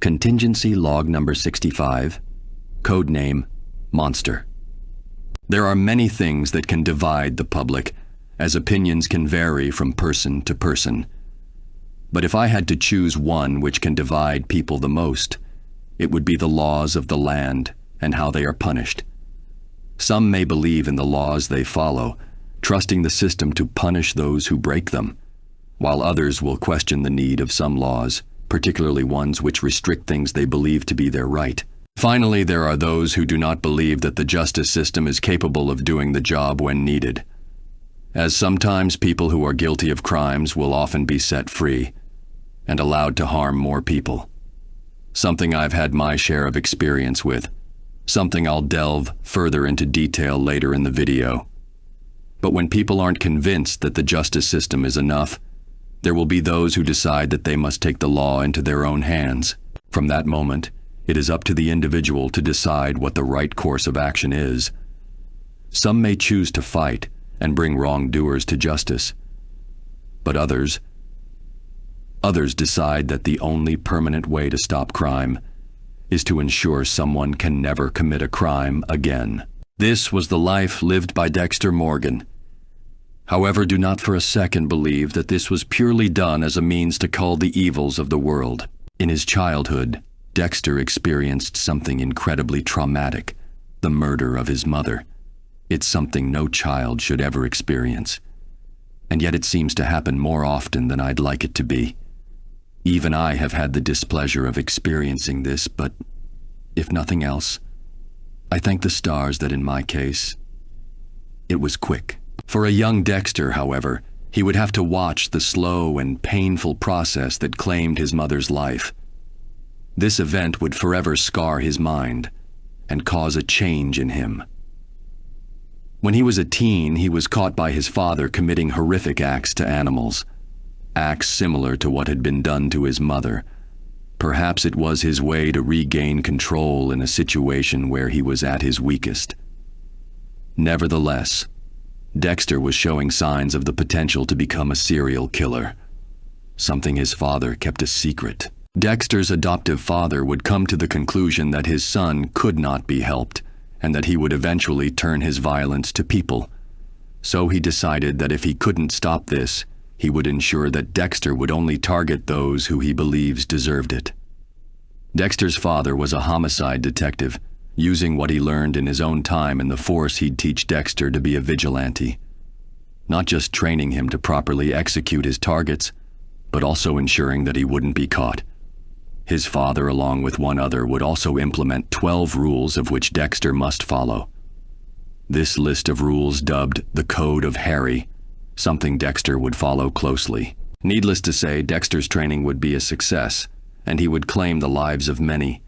Contingency log number 65, code name Monster. There are many things that can divide the public, as opinions can vary from person to person. But if I had to choose one which can divide people the most, it would be the laws of the land and how they are punished. Some may believe in the laws they follow, trusting the system to punish those who break them, while others will question the need of some laws, particularly ones which restrict things they believe to be their right. Finally, there are those who do not believe that the justice system is capable of doing the job when needed, as sometimes people who are guilty of crimes will often be set free and allowed to harm more people. Something I've had my share of experience with, something I'll delve further into detail later in the video. But when people aren't convinced that the justice system is enough, there will be those who decide that they must take the law into their own hands. From that moment, it is up to the individual to decide what the right course of action is. Some may choose to fight and bring wrongdoers to justice, but others decide that the only permanent way to stop crime is to ensure someone can never commit a crime again. This was the life lived by Dexter Morgan. However, do not for a second believe that this was purely done as a means to cull the evils of the world. In his childhood, Dexter experienced something incredibly traumatic, the murder of his mother. It's something no child should ever experience. And yet it seems to happen more often than I'd like it to be. Even I have had the displeasure of experiencing this, but if nothing else, I thank the stars that in my case, it was quick. For a young Dexter, however, he would have to watch the slow and painful process that claimed his mother's life. This event would forever scar his mind and cause a change in him. When he was a teen, he was caught by his father committing horrific acts to animals, acts similar to what had been done to his mother. Perhaps it was his way to regain control in a situation where he was at his weakest. Nevertheless, Dexter was showing signs of the potential to become a serial killer, something his father kept a secret. Dexter's adoptive father would come to the conclusion that his son could not be helped and that he would eventually turn his violence to people. So he decided that if he couldn't stop this, he would ensure that Dexter would only target those who he believes deserved it. Dexter's father was a homicide detective, using what he learned in his own time in the force he'd teach Dexter to be a vigilante. Not just training him to properly execute his targets, but also ensuring that he wouldn't be caught. His father, along with one other, would also implement 12 rules of which Dexter must follow. This list of rules, dubbed the Code of Harry, something Dexter would follow closely. Needless to say, Dexter's training would be a success, and he would claim the lives of many,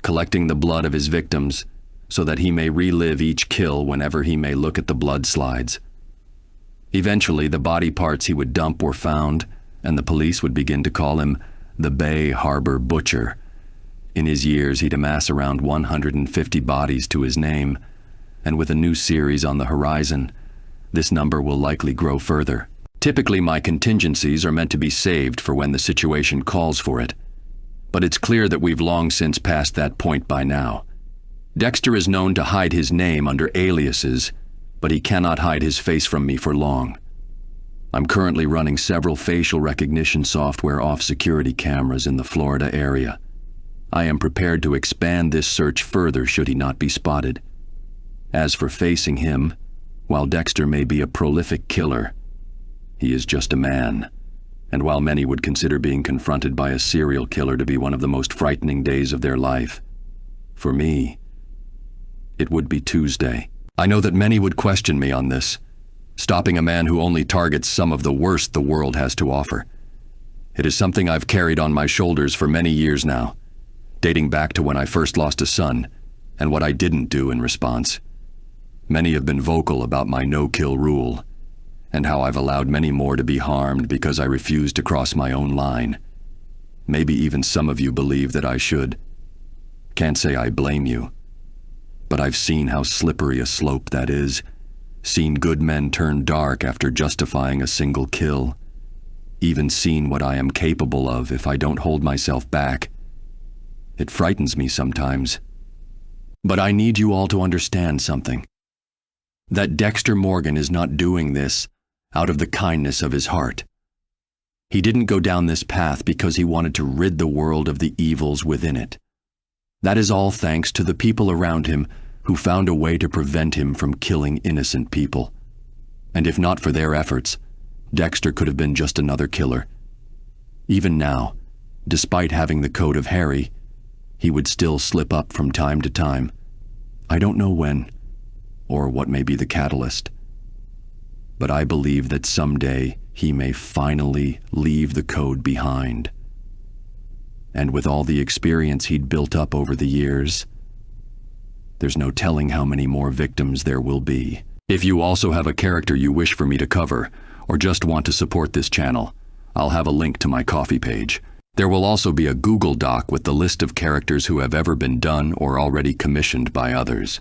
collecting the blood of his victims so that he may relive each kill whenever he may look at the blood slides. Eventually, the body parts he would dump were found, and the police would begin to call him the Bay Harbor Butcher. In his years, he'd amass around 150 bodies to his name, and with a new series on the horizon, this number will likely grow further. Typically, my contingencies are meant to be saved for when the situation calls for it, but it's clear that we've long since passed that point by now. Dexter is known to hide his name under aliases, but he cannot hide his face from me for long. I'm currently running several facial recognition software off security cameras in the Florida area. I am prepared to expand this search further should he not be spotted. As for facing him, while Dexter may be a prolific killer, he is just a man. And while many would consider being confronted by a serial killer to be one of the most frightening days of their life, for me, it would be Tuesday. I know that many would question me on this, stopping a man who only targets some of the worst the world has to offer. It is something I've carried on my shoulders for many years now, dating back to when I first lost a son and what I didn't do in response. Many have been vocal about my no-kill rule, and how I've allowed many more to be harmed because I refused to cross my own line. Maybe even some of you believe that I should. Can't say I blame you, but I've seen how slippery a slope that is, seen good men turn dark after justifying a single kill, even seen what I am capable of if I don't hold myself back. It frightens me sometimes. But I need you all to understand something. That Dexter Morgan is not doing this out of the kindness of his heart. He didn't go down this path because he wanted to rid the world of the evils within it. That is all thanks to the people around him who found a way to prevent him from killing innocent people. And if not for their efforts, Dexter could have been just another killer. Even now, despite having the coat of Harry, he would still slip up from time to time. I don't know when, or what may be the catalyst. But I believe that someday he may finally leave the code behind. And with all the experience he'd built up over the years, there's no telling how many more victims there will be. If you also have a character you wish for me to cover, or just want to support this channel, I'll have a link to my Ko-fi page. There will also be a Google Doc with the list of characters who have ever been done or already commissioned by others.